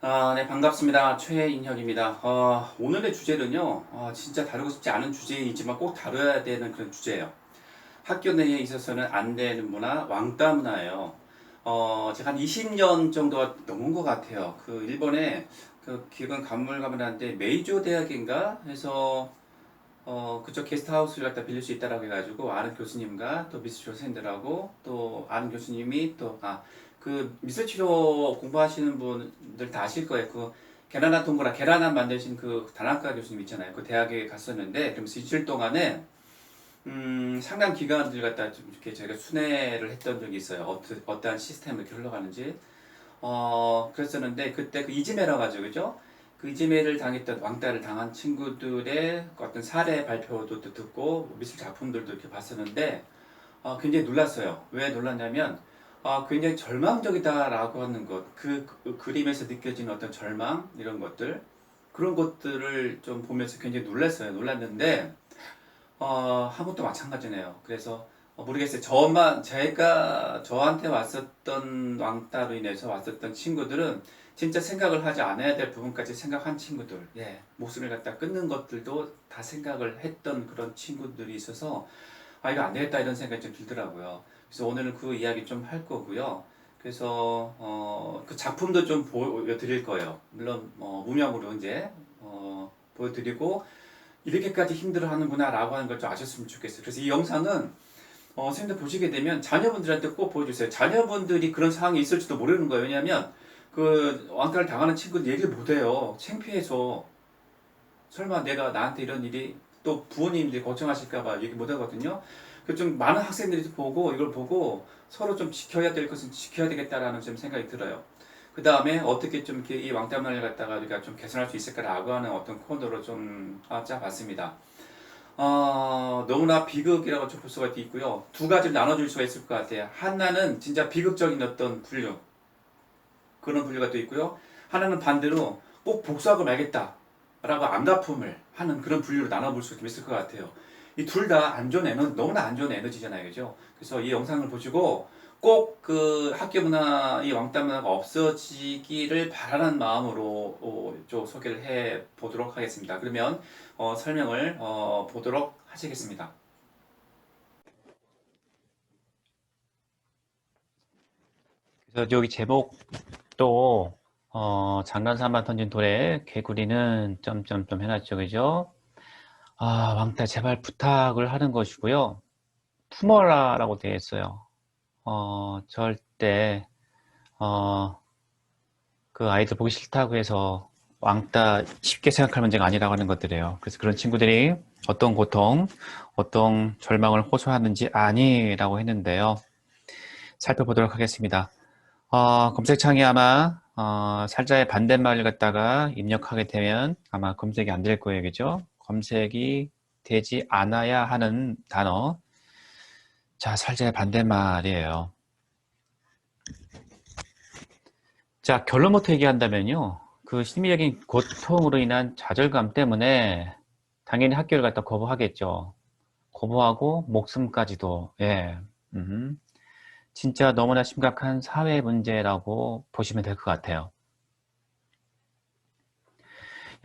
네, 반갑습니다. 최인혁입니다. 오늘의 주제는요, 진짜 다루고 싶지 않은 주제이지만 꼭 다뤄야 되는 그런 주제예요. 학교 내에 있어서는 안 되는 문화, 왕따 문화예요. 제가 한 20년 정도가 넘은 것 같아요. 그 일본에 그 기억은 가물가물한데 메이조 대학인가 해서 그쪽 게스트하우스를 갖다 빌릴 수 있다라고 해가지고 아는 교수님과 또 미술치료 선생님들하고 또 아는 교수님이 그 미술치료 공부하시는 분들 다 아실 거예요. 그 계란한 동그라 계란한 만드신 그 단학과 교수님 있잖아요. 그 대학에 갔었는데 그러면서 일주일 동안에 상당 기간들 갖다 좀 이렇게 저희가 순회를 했던 적이 있어요. 어떠한 시스템을 이렇게 흘러가는지. 그랬었는데 그때 그 이지메라 가지고 그죠? 그 이지메를 당했던 왕따를 당한 친구들의 어떤 사례 발표도 듣고 미술 작품들도 이렇게 봤었는데 굉장히 놀랐어요. 왜 놀랐냐면 굉장히 절망적이다라고 하는 것, 그 그림에서 느껴지는 어떤 절망 이런 것들 그런 것들을 좀 보면서 굉장히 놀랐어요. 놀랐는데 한국도 마찬가지네요. 그래서 모르겠어요. 제가 저한테 왔었던 왕따로 인해서 왔었던 친구들은 진짜 생각을 하지 않아야 될 부분까지 생각한 친구들, 예, 목숨을 갖다 끊는 것들도 다 생각을 했던 그런 친구들이 있어서 이거 안 되겠다 이런 생각이 좀 들더라고요. 그래서 오늘은 그 이야기 좀 할 거고요. 그래서 그 작품도 좀 보여드릴 거예요. 물론 무명으로 이제 보여드리고 이렇게까지 힘들어하는구나 라고 하는 걸 좀 아셨으면 좋겠어요. 그래서 이 영상은 선생님들 보시게 되면 자녀분들한테 꼭 보여주세요. 자녀분들이 그런 상황이 있을지도 모르는 거예요. 왜냐하면 그 왕따를 당하는 친구들 얘기를 못해요. 창피해서 설마 내가 나한테 이런 일이 또 부모님들이 걱정하실까봐 얘기 못하거든요. 그 좀 많은 학생들이 보고 이걸 보고 서로 좀 지켜야 될 것은 지켜야 되겠다라는 좀 생각이 들어요. 그 다음에 어떻게 좀 이렇게 이 왕따 문화를 갖다가 우리가 좀 개선할 수 있을까라고 하는 어떤 코너로 좀 짜봤습니다. 너무나 비극이라고 볼 수가 있고요. 두 가지를 나눠줄 수가 있을 것 같아요. 하나는 진짜 비극적인 어떤 분류, 그런 분류가 또 있고요. 하나는 반대로 꼭 복수하고 말겠다 라고 안갚음을 하는 그런 분류로 나눠볼 수 있을 것 같아요. 이 둘 다 안 좋은 에너지, 너무나 안 좋은 에너지잖아요. 그죠? 그래서 이 영상을 보시고 꼭 그 학교 문화, 이 왕따 문화가 없어지기를 바라는 마음으로 좀 소개를 해 보도록 하겠습니다. 그러면 설명을 보도록 하시겠습니다. 그래서 여기 제목도 장난삼아 던진 돌에 개구리는 점점점 해놨죠, 그죠? 왕따 제발 부탁을 하는 것이고요. 품어라라고 되어 있어요. 절대 어, 그 아이들 보기 싫다고 해서 왕따 쉽게 생각할 문제가 아니라고 하는 것들이에요. 그래서 그런 친구들이 어떤 고통, 어떤 절망을 호소하는지 아니라고 했는데요. 살펴보도록 하겠습니다. 검색창에 아마 살자의 반대말을 갖다가 입력하게 되면 아마 검색이 안 될 거예요. 그죠? 검색이 되지 않아야 하는 단어. 자, 살자의 반대말이에요. 자, 결론부터 얘기한다면요. 그 심리적인 고통으로 인한 좌절감 때문에 당연히 학교를 갖다 거부하겠죠. 거부하고 목숨까지도. 예. 진짜 너무나 심각한 사회 문제라고 보시면 될 것 같아요.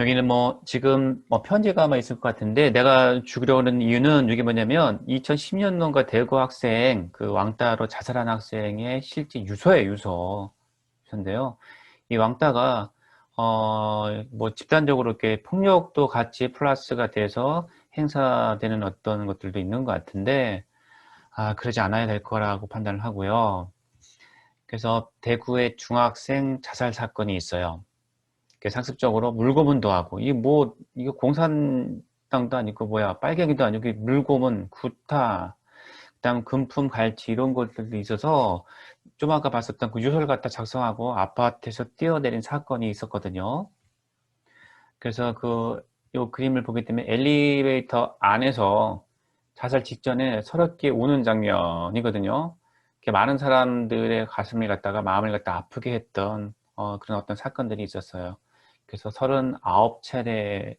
여기는 뭐 지금 뭐 편지가 아마 있을 것 같은데 내가 주기로 하는 이유는 이게 뭐냐면 2010년도인가 대구 학생 그 왕따로 자살한 학생의 실제 유서예요. 유서인데요. 이 왕따가 뭐 집단적으로 이렇게 폭력도 같이 플러스가 돼서 행사되는 어떤 것들도 있는 것 같은데 그러지 않아야 될 거라고 판단을 하고요. 그래서 대구의 중학생 자살 사건이 있어요. 상습적으로 물고문도 하고, 이거 공산당도 아니고, 빨갱이도 아니고, 물고문, 구타, 그다음 금품 갈취 이런 것들도 있어서, 좀 아까 봤었던 그 유서를 갖다 작성하고 아파트에서 뛰어내린 사건이 있었거든요. 그래서 요 그림을 보게 되면 엘리베이터 안에서 자살 직전에 서럽게 우는 장면이거든요. 이렇게 많은 사람들의 가슴을 갖다가 마음을 갖다 아프게 했던 그런 어떤 사건들이 있었어요. 그래서 39차례에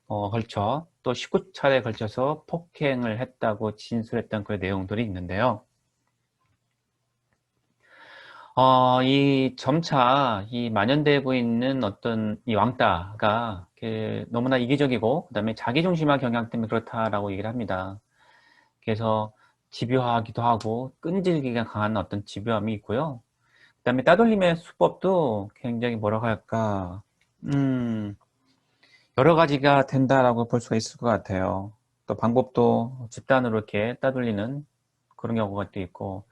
걸쳐 또 19차례에 걸쳐서 폭행을 했다고 진술했던 그 내용들이 있는데요. 이 점차 이 만연되고 있는 어떤 이 왕따가 너무나 이기적이고 그다음에 자기중심화 경향 때문에 그렇다라고 얘기를 합니다. 그래서 집요하기도 하고 끈질기가 강한 어떤 집요함이 있고요. 그다음에 따돌림의 수법도 굉장히 뭐라고 할까, 여러 가지가 된다라고 볼 수가 있을 것 같아요. 또 방법도 집단으로 이렇게 따돌리는 그런 경우가 또 있고,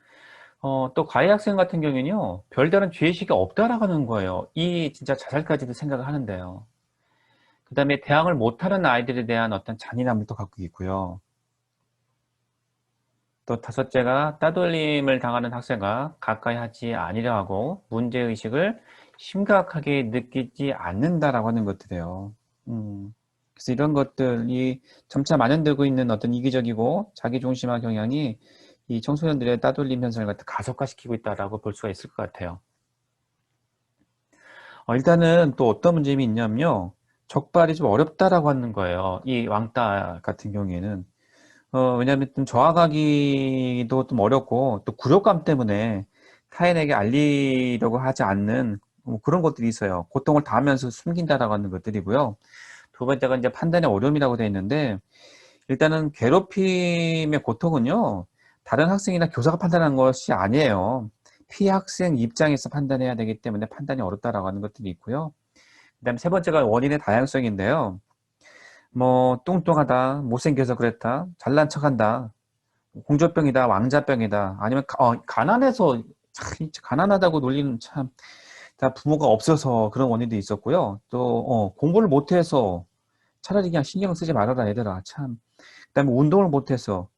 또 과외 학생 같은 경우에는요, 별다른 죄의식이 없다라고 하는 거예요. 이 진짜 자살까지도 생각을 하는데요. 그 다음에 대항을 못하는 아이들에 대한 어떤 잔인함을 또 갖고 있고요. 또 다섯째가 따돌림을 당하는 학생과 가까이 하지 아니려 하고 문제의식을 심각하게 느끼지 않는다라고 하는 것들이에요. 그래서 이런 것들이 점차 만연되고 있는 어떤 이기적이고 자기중심화 경향이 이 청소년들의 따돌림 현상을 갖다 가속화시키고 있다라고 볼 수가 있을 것 같아요. 일단은 또 어떤 문제점이 있냐면요. 적발이 좀 어렵다라고 하는 거예요. 이 왕따 같은 경우에는. 왜냐하면 좀 저항하기도 좀 어렵고 또 굴욕감 때문에 타인에게 알리려고 하지 않는 뭐 그런 것들이 있어요. 고통을 당하면서 숨긴다라고 하는 것들이고요. 두 번째가 이제 판단의 어려움이라고 되어 있는데 일단은 괴롭힘의 고통은요. 다른 학생이나 교사가 판단하는 것이 아니에요. 피해 학생 입장에서 판단해야 되기 때문에 판단이 어렵다라고 하는 것들이 있고요. 그다음에 세 번째가 원인의 다양성인데요. 뭐 뚱뚱하다, 못생겨서 그랬다, 잘난 척한다, 공주병이다, 왕자병이다, 아니면 가난해서 가난하다고 놀리는 참 다 부모가 없어서 그런 원인도 있었고요. 또 공부를 못해서 차라리 그냥 신경 쓰지 말아라 얘들아 참. 그다음에 운동을 못해서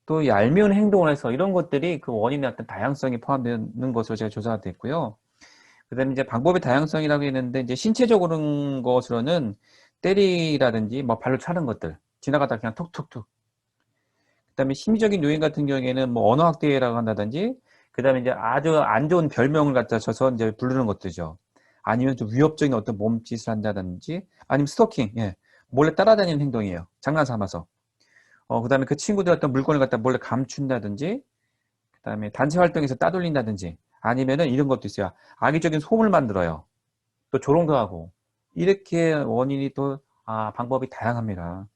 또 얄미운 행동을 해서 이런 것들이 그 원인의 어떤 다양성이 포함되는 것으로 제가 조사가 됐고요. 그다음에 이제 방법의 다양성이라고 했는데 이제 신체적인 것으로는 때리라든지 뭐 발로 차는 것들 지나가다 그냥 툭툭툭. 그다음에 심리적인 요인 같은 경우에는 뭐 언어학대라고 한다든지 그다음에 이제 아주 안 좋은 별명을 갖다 쳐서 이제 부르는 것들이죠. 아니면 좀 위협적인 어떤 몸짓을 한다든지 아니면 스토킹, 예. 몰래 따라다니는 행동이에요. 장난 삼아서. 그다음에 그 친구들 어떤 물건을 갖다 몰래 감춘다든지 그다음에 단체 활동에서 따돌린다든지 아니면은 이런 것도 있어요. 악의적인 소음을 만들어요. 또 조롱도 하고 이렇게 원인이 또 방법이 다양합니다.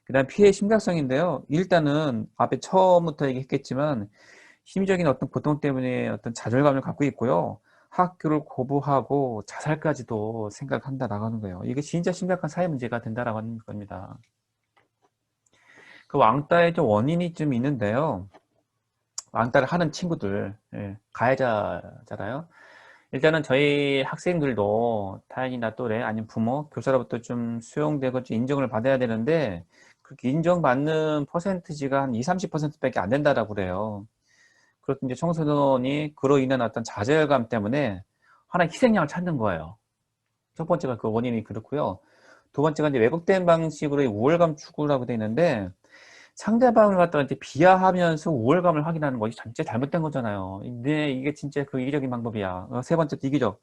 그다음 피해 심각성인데요. 일단은 앞에 처음부터 얘기했겠지만 심리적인 어떤 고통 때문에 어떤 좌절감을 갖고 있고요. 학교를 거부하고 자살까지도 생각한다 나가는 거예요. 이게 진짜 심각한 사회 문제가 된다라고 하는 겁니다. 그 왕따의 좀 원인이 좀 있는데요. 왕따를 하는 친구들, 예, 가해자잖아요. 일단은 저희 학생들도 타인이나 또래 아니면 부모, 교사로부터 좀 수용되고 좀 인정을 받아야 되는데 그렇게 인정받는 퍼센티지가 한 20, 30%밖에 안 된다라고 그래요. 그렇게 이제 청소년이 그로 인한 어떤 좌절감 때문에 하나의 희생양을 찾는 거예요. 첫 번째가 그 원인이 그렇고요. 두 번째가 이제 왜곡된 방식으로 우월감 추구라고 되어 있는데 상대방을 갖다가 이제 비하하면서 우월감을 확인하는 것이 진짜 잘못된 거잖아요. 근데 이게 진짜 그 이기적인 방법이야. 세 번째 이기적.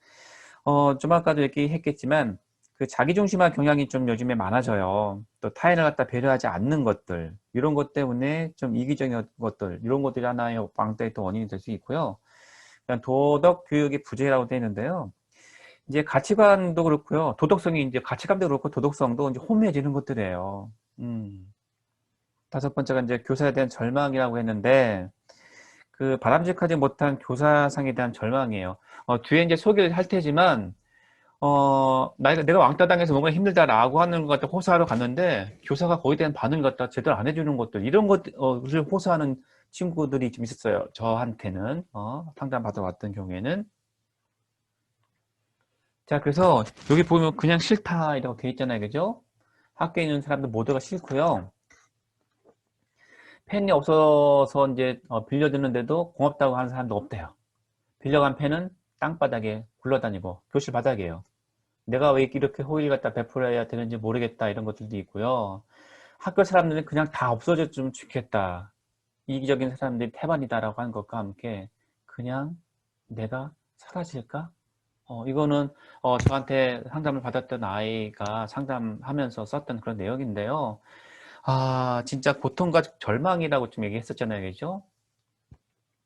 좀 아까도 얘기했겠지만 그 자기중심화 경향이 좀 요즘에 많아져요. 또 타인을 갖다 배려하지 않는 것들 이런 것 때문에 좀 이기적인 것들 이런 것들이 하나의 왕따의 또 원인이 될 수 있고요. 그냥 도덕 교육의 부재라고 되어 있는데요. 이제 가치관도 그렇고요. 도덕성이 이제 가치관도 그렇고 도덕성도 이제 혼미해지는 것들이에요. 다섯 번째가 이제 교사에 대한 절망이라고 했는데 그 바람직하지 못한 교사상에 대한 절망이에요. 뒤에 이제 소개를 할 테지만 내가 왕따 당해서 뭔가 힘들다라고 하는 것 같아 호소하러 갔는데 교사가 거기에 대한 반응을 갖다 제대로 안 해주는 것들 이런 것을 호소하는 친구들이 좀 있었어요. 저한테는 상담 받아왔던 경우에는. 자, 그래서 여기 보면 그냥 싫다라고 돼 있잖아요, 그죠? 학교에 있는 사람들 모두가 싫고요. 펜이 없어서 이제 빌려주는데도 고맙다고 하는 사람도 없대요. 빌려간 펜은 땅바닥에 굴러다니고 교실 바닥이에요. 내가 왜 이렇게 호의를 갖다 베풀어야 되는지 모르겠다 이런 것들도 있고요. 학교 사람들은 그냥 다 없어졌으면 좋겠다. 이기적인 사람들이 태반이다라고 하는 것과 함께 그냥 내가 사라질까? 이거는 저한테 상담을 받았던 아이가 상담하면서 썼던 그런 내용인데요. 진짜 고통과 절망이라고 좀 얘기했었잖아요, 그죠?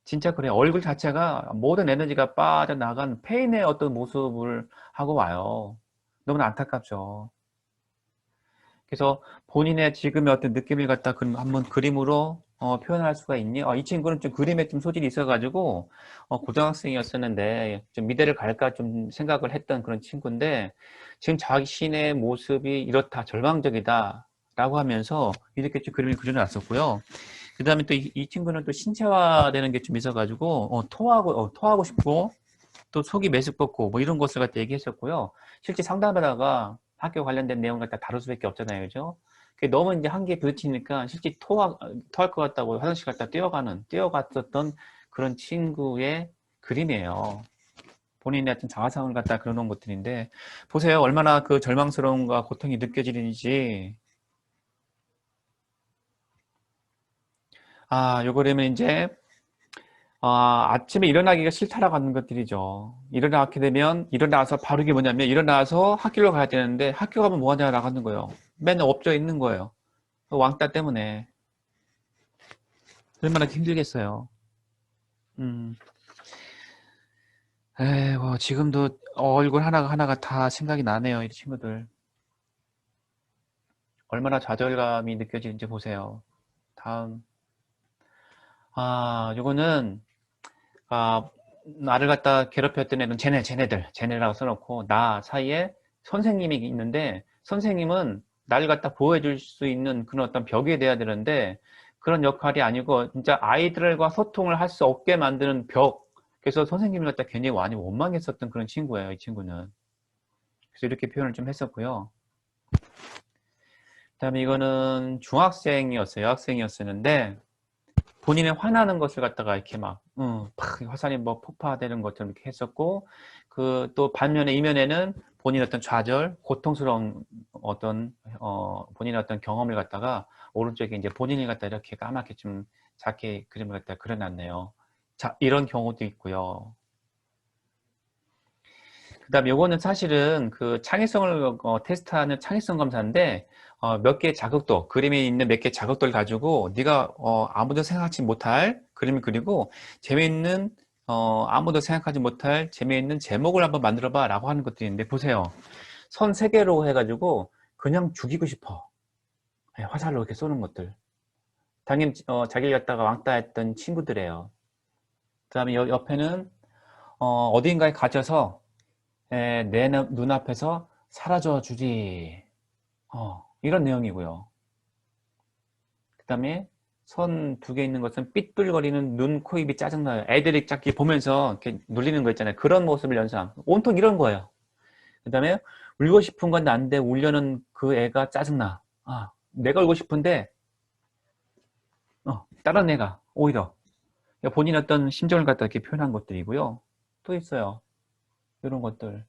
진짜 그래. 얼굴 자체가 모든 에너지가 빠져나간 페인의 어떤 모습을 하고 와요. 너무나 안타깝죠. 그래서 본인의 지금의 어떤 느낌을 갖다 한번 그림으로 표현할 수가 있니? 이 친구는 좀 그림에 좀 소질이 있어가지고 고등학생이었었는데 좀 미대를 갈까 좀 생각을 했던 그런 친구인데 지금 자신의 모습이 이렇다, 절망적이다 라고 하면서 이렇게 좀 그림을 그려놨었고요. 그 다음에 또 이 친구는 또 신체화되는 게 좀 있어가지고 토하고 싶고 또 속이 메스껍고 뭐 이런 것을 갖다 얘기했었고요. 실제 상담하다가 학교 관련된 내용을 갖다 다룰 수밖에 없잖아요, 그죠? 그게 너무 이제 한계에 부딪히니까 실제 토할 것 같다고 화장실 갔다 뛰어갔었던 그런 친구의 그림이에요. 본인의 어떤 자아상을 갖다 그려놓은 것들인데 보세요, 얼마나 그 절망스러움과 고통이 느껴지는지. 요 그림은 이제 아침에 일어나기가 싫다라고 하는 것들이죠. 일어나서 바로 이게 뭐냐면, 일어나서 학교를 가야 되는데, 학교 가면 뭐 하냐라고 하는 거예요. 맨날 엎져 있는 거예요. 왕따 때문에. 얼마나 힘들겠어요. 음. 에이고, 지금도 얼굴 하나가 다 생각이 나네요, 이 친구들. 얼마나 좌절감이 느껴지는지 보세요. 다음. 요거는, 아, 나를 갖다 괴롭혔던 애는 쟤네라고 써놓고 나 사이에 선생님이 있는데 선생님은 나를 갖다 보호해줄 수 있는 그런 어떤 벽이 돼야 되는데 그런 역할이 아니고 진짜 아이들과 소통을 할 수 없게 만드는 벽. 그래서 선생님을 갖다 괜히 많이 원망했었던 그런 친구예요, 이 친구는. 그래서 이렇게 표현을 좀 했었고요. 그다음에 이거는 중학생이었어요, 여학생이었었는데 본인의 화나는 것을 갖다가 이렇게 팍 화살이 뭐 폭파되는 것처럼 이렇게 했었고, 그 또 반면에 이면에는 본인의 어떤 좌절, 고통스러운 본인의 어떤 경험을 갖다가 오른쪽에 이제 본인이 갖다 이렇게 까맣게 좀 작게 그림을 갖다 그려놨네요. 자, 이런 경우도 있고요. 그 다음에 요거는 사실은 그 창의성을 테스트하는 창의성 검사인데 몇 개의 자극도, 그림에 있는 몇 개의 자극도를 가지고 네가 아무도 생각하지 못할 그림을 그리고 재미있는 아무도 생각하지 못할 재미있는 제목을 한번 만들어봐 라고 하는 것들이 있는데 보세요. 선 3개로 해가지고 그냥 죽이고 싶어. 화살로 이렇게 쏘는 것들. 당연히 자기를 갖다가 왕따했던 친구들이에요. 그 다음에 옆에는 어딘가에 갇혀서 내 눈앞에서 사라져 주지. 이런 내용이고요. 그 다음에 선 2개 있는 것은 삐뚤거리는 눈, 코, 입이 짜증나요. 애들이 짝기 보면서 이렇게 눌리는 거 있잖아요. 그런 모습을 연상. 온통 이런 거예요. 그 다음에 울고 싶은 건 난데 울려는 그 애가 짜증나. 내가 울고 싶은데 다른 애가 오히려 본인 어떤 심정을 갖다 이렇게 표현한 것들이고요. 또 있어요. 이런 것들.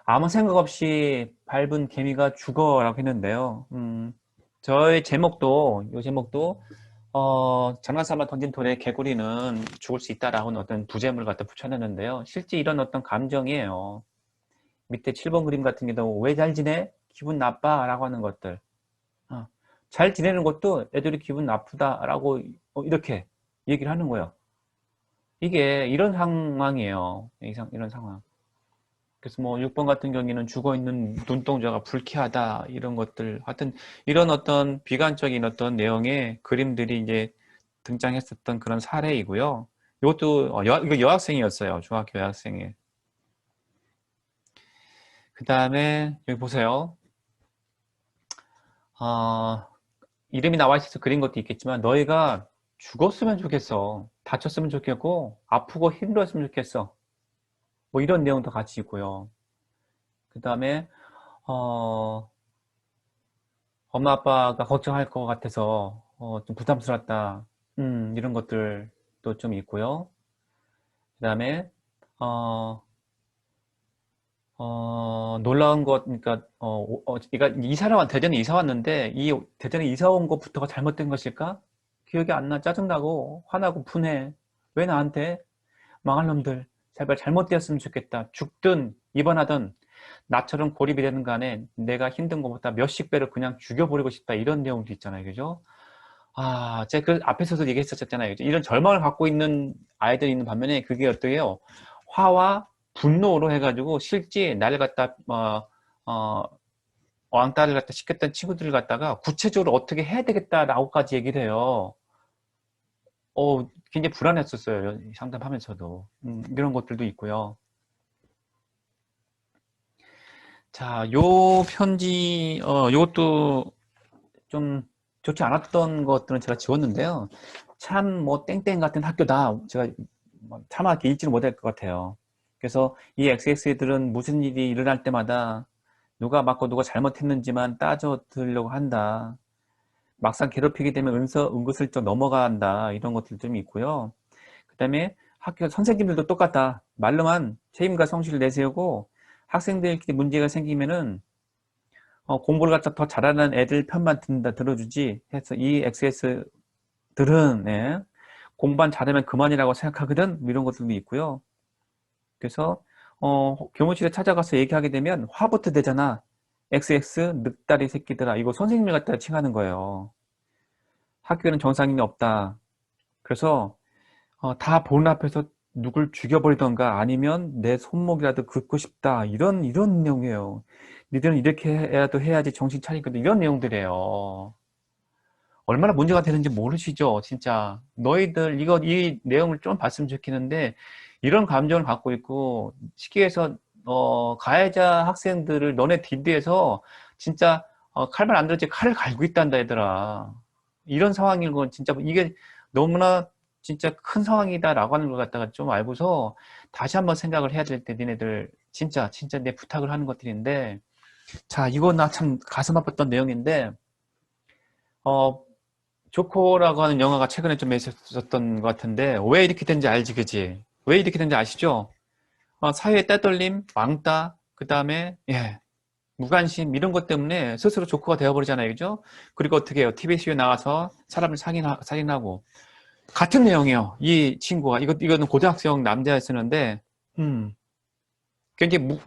아무 생각 없이 밟은 개미가 죽어라고 했는데요. 저의 제목도, 이 제목도, 장난삼아 던진 돌에 개구리는 죽을 수 있다라는 어떤 부제목을 갖다 붙여놨는데요. 실제 이런 어떤 감정이에요. 밑에 7번 그림 같은 경우, 왜 잘 지내? 기분 나빠? 라고 하는 것들. 잘 지내는 것도 애들이 기분 나쁘다라고 이렇게 얘기를 하는 거예요. 이게 이런 상황이에요. 이런 상황. 그래서 뭐 6번 같은 경우에는 죽어있는 눈동자가 불쾌하다 이런 것들 하여튼 이런 어떤 비관적인 어떤 내용의 그림들이 이제 등장했었던 그런 사례이고요. 이것도 이거 여학생이었어요. 중학교 여학생이. 그 다음에 여기 보세요. 이름이 나와 있어서 그린 것도 있겠지만 너희가 죽었으면 좋겠어. 다쳤으면 좋겠고 아프고 힘들었으면 좋겠어. 뭐 이런 내용도 같이 있고요. 그 다음에 엄마 아빠가 걱정할 것 같아서 좀 부담스럽다. 이런 것들도 좀 있고요. 그 다음에 놀라운 것, 그러니까 대전에 이사 왔는데 이 대전에 이사 온 것부터가 잘못된 것일까? 기억이 안 나. 짜증나고 화나고 분해. 왜 나한테? 망할 놈들. 제발 잘못되었으면 좋겠다. 죽든 입원하든 나처럼 고립이 되는 간에 내가 힘든 것보다 몇십 배로 그냥 죽여버리고 싶다. 이런 내용도 있잖아요. 그죠? 제가 그 앞에서도 얘기했었잖아요. 이런 절망을 갖고 있는 아이들이 있는 반면에 그게 어때요? 화와 분노로 해가지고 실제 나를 갖다, 어, 왕따를 갖다 시켰던 친구들을 갖다가 구체적으로 어떻게 해야 되겠다라고까지 얘기를 해요. 굉장히 불안했었어요. 상담하면서도. 이런 것들도 있고요. 자, 요 편지, 요것도 좀 좋지 않았던 것들은 제가 지웠는데요. 참, 뭐, 땡땡 같은 학교다. 제가 차마 이렇게 읽지를 못할 것 같아요. 그래서 이 XX들은 무슨 일이 일어날 때마다 누가 맞고 누가 잘못했는지만 따져 들으려고 한다. 막상 괴롭히게 되면 은근슬쩍 넘어간다. 이런 것들 좀 있고요. 그 다음에 학교 선생님들도 똑같다. 말로만 책임과 성실을 내세우고 학생들끼리 문제가 생기면은 공부를 갖다 더 잘하는 애들 편만 들어주지 해서 이 XS들은 공부만 잘하면 그만이라고 생각하거든. 뭐 이런 것들도 있고요. 그래서 교무실에 찾아가서 얘기하게 되면 화부터 되잖아. XX 늑다리 새끼들아. 이거 선생님을 갖다 칭하는 거예요. 학교에는 정상인이 없다. 그래서 다 보는 앞에서 누굴 죽여버리던가 아니면 내 손목이라도 긋고 싶다. 이런 내용이에요. 니들은 이렇게라도 해야지 정신 차리거든. 이런 내용들이에요. 얼마나 문제가 되는지 모르시죠? 진짜. 너희들 이 내용을 좀 봤으면 좋겠는데 이런 감정을 갖고 있고 쉽게 해서 가해자 학생들을 너네 뒷뒤에서 진짜 칼만 안 들었지 칼을 갈고 있단다 얘들아. 이런 상황인 건 진짜 이게 너무나 진짜 큰 상황이다라고 하는 걸 갖다가 좀 알고서 다시 한번 생각을 해야 될 때 니네들 진짜 내 부탁을 하는 것들인데 자 이거 나 참 가슴 아팠던 내용인데 어 조커라고 하는 영화가 최근에 좀 있었던 것 같은데 왜 이렇게 된지 알지 그지? 왜 이렇게 된지 아시죠? 사회의 따돌림, 왕따, 그 다음에 무관심 이런 것 때문에 스스로 조커가 되어버리잖아요 그죠? 그리고 어떻게 해요? TV쇼에 나와서 사람을 살인하고 같은 내용이에요. 이 친구가 이거는 고등학생 남자였었는데 굉장히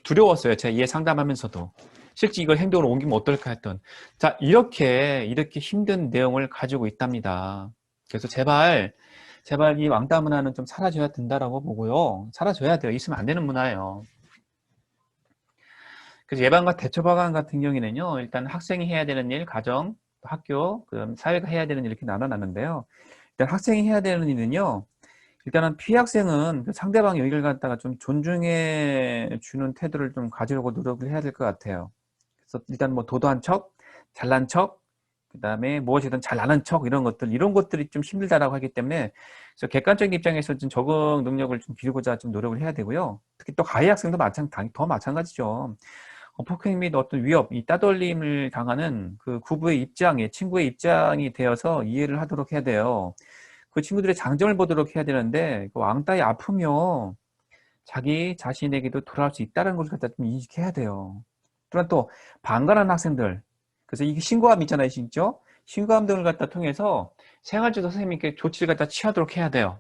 두려웠어요. 제가 얘 상담하면서도 실제 이걸 행동으로 옮기면 어떨까 했던 자 이렇게 힘든 내용을 가지고 있답니다. 그래서 제발 이 왕따 문화는 좀 사라져야 된다라고 보고요. 사라져야 돼요. 있으면 안 되는 문화예요. 그래서 예방과 대처 방안 같은 경우에는요. 일단 학생이 해야 되는 일, 가정, 학교, 그다음 사회가 해야 되는 일 이렇게 나눠놨는데요. 일단 학생이 해야 되는 일은요. 일단은 피해 학생은 그 상대방 얘기를 갖다가 좀 존중해 주는 태도를 좀 가지려고 노력을 해야 될 것 같아요. 그래서 일단 뭐 도도한 척, 잘난 척, 그 다음에 무엇이든 잘 아는 척 이런 것들이 좀 힘들다라고 하기 때문에 그래서 객관적인 입장에서 좀 적응 능력을 좀 기르고자 좀 노력을 해야 되고요. 특히 또 가해 학생도 더 마찬가지죠. 폭행 및 어떤 위협, 이 따돌림을 당하는 그 구부의 입장에 친구의 입장이 되어서 이해를 하도록 해야 돼요. 그 친구들의 장점을 보도록 해야 되는데 그 왕따의 아픔이요. 자기 자신에게도 돌아올 수 있다는 것을 갖다 좀 인식해야 돼요. 또한 또 방관한 학생들. 그래서 이게 신고함 있잖아요, 진짜. 신고함 등을 갖다 통해서 생활지도 선생님께 조치를 갖다 취하도록 해야 돼요.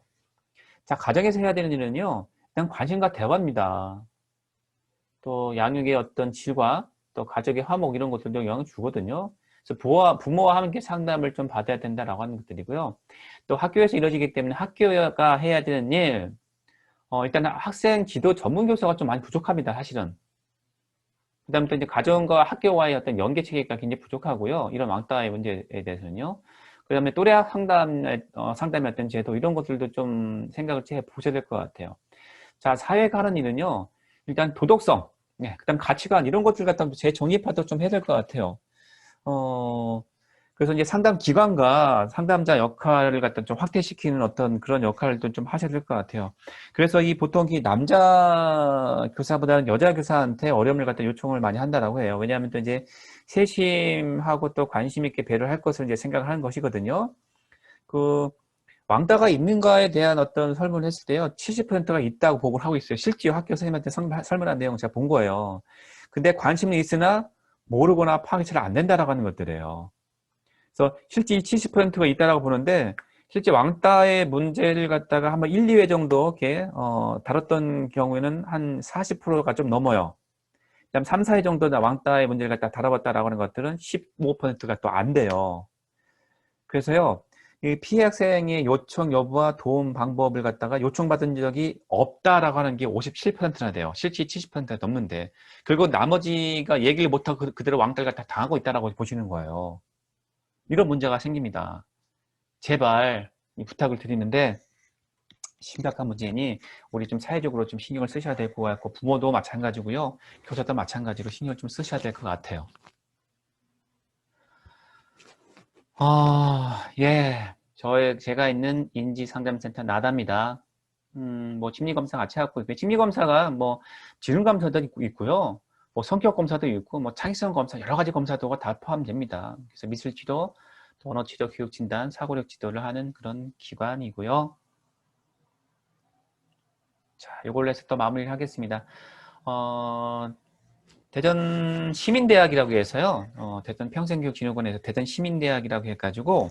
자, 가정에서 해야 되는 일은요. 일단 관심과 대화입니다. 또 양육의 어떤 질과 또 가족의 화목 이런 것들도 영향을 주거든요. 그래서 부모와 함께 상담을 좀 받아야 된다라고 하는 것들이고요. 또 학교에서 이루어지기 때문에 학교가 해야 되는 일, 일단 학생 지도 전문 교사가 좀 많이 부족합니다, 사실은. 그 다음에 또 이제 가정과 학교와의 어떤 연계 체계가 굉장히 부족하고요. 이런 왕따의 문제에 대해서는요. 그 다음에 또래학 상담의 어떤 제도, 이런 것들도 좀 생각을 해 보셔야 될 것 같아요. 자, 사회가 하는 일은요. 일단 도덕성, 그 다음 가치관, 이런 것들 갖다 재정립하도록 좀 해야 될 것 같아요. 그래서 이제 상담 기관과 상담자 역할을 갖다 좀 확대시키는 어떤 그런 역할도 좀 하셔야 될 것 같아요. 그래서 보통 이 남자 교사보다는 여자 교사한테 어려움을 갖다 요청을 많이 한다라고 해요. 왜냐하면 또 이제 세심하고 또 관심 있게 배려를 할 것을 이제 생각을 하는 것이거든요. 그 왕따가 있는가에 대한 어떤 설문을 했을 때요, 70%가 있다고 보고를 하고 있어요. 실제 학교 선생님한테 설문한 내용을 제가 본 거예요. 근데 관심은 있으나 모르거나 파악이 잘 안 된다라고 하는 것들이에요. 그래서 실제 이 70%가 있다라고 보는데 실제 왕따의 문제를 갖다가 한번 1, 2회 정도 이렇게 다뤘던 경우에는 한 40%가 좀 넘어요. 그다음 3, 4회 정도 왕따의 문제를 갖다 다뤄봤다라고 하는 것들은 15%가 또 안 돼요. 그래서요, 이 피해 학생의 요청 여부와 도움 방법을 갖다가 요청받은 적이 없다라고 하는 게 57%나 돼요. 실제 70%가 넘는데. 그리고 나머지가 얘기를 못하고 그대로 왕따를 갖다 당하고 있다라고 보시는 거예요. 이런 문제가 생깁니다. 제발 이 부탁을 드리는데, 심각한 문제니 우리 좀 사회적으로 좀 신경을 쓰셔야 될 것 같고, 부모도 마찬가지고요, 교사도 마찬가지로 신경을 좀 쓰셔야 될 것 같아요. 예. 제가 있는 인지상담센터 나다입니다. 뭐 심리검사 같이 하고 있고요. 심리검사가 뭐 지능검사도 있고요. 뭐 성격검사도 있고, 뭐 창의성 검사, 여러 가지 검사도가 다 포함됩니다. 그래서 미술치료, 또 언어치료, 교육진단, 사고력 지도를 하는 그런 기관이고요. 자, 이걸로 해서 또 마무리를 하겠습니다. 대전 시민대학이라고 해서요, 대전 평생교육진흥원에서 대전 시민대학이라고 해가지고,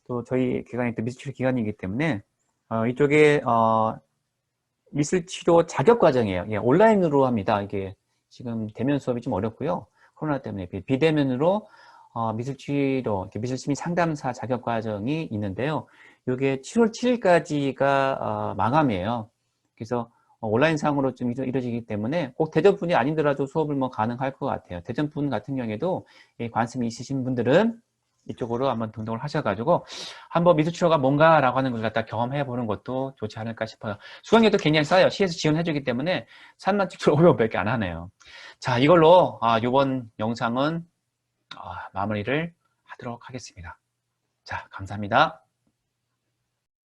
또 저희 기관이 또 미술치료 기관이기 때문에, 이쪽에, 미술치료 자격과정이에요. 예, 온라인으로 합니다. 이게 지금 대면 수업이 좀 어렵고요. 코로나 때문에 비대면으로, 미술치료, 미술시민 상담사 자격과정이 있는데요. 이게 7월 7일까지가 마감이에요. 그래서 온라인상으로 좀 이루어지기 때문에 꼭 대전분이 아니더라도 수업을 뭐 가능할 것 같아요. 대전분 같은 경우에도 관심이 있으신 분들은 이쪽으로 한번 등록을 하셔가지고 한번 미술치료가 뭔가라고 하는 걸 갖다 경험해 보는 것도 좋지 않을까 싶어요. 수강료도 굉장히 싸요. 시에서 지원해주기 때문에 37,500원밖에 안 하네요. 자, 이걸로 이번 영상은 마무리를 하도록 하겠습니다. 자, 감사합니다.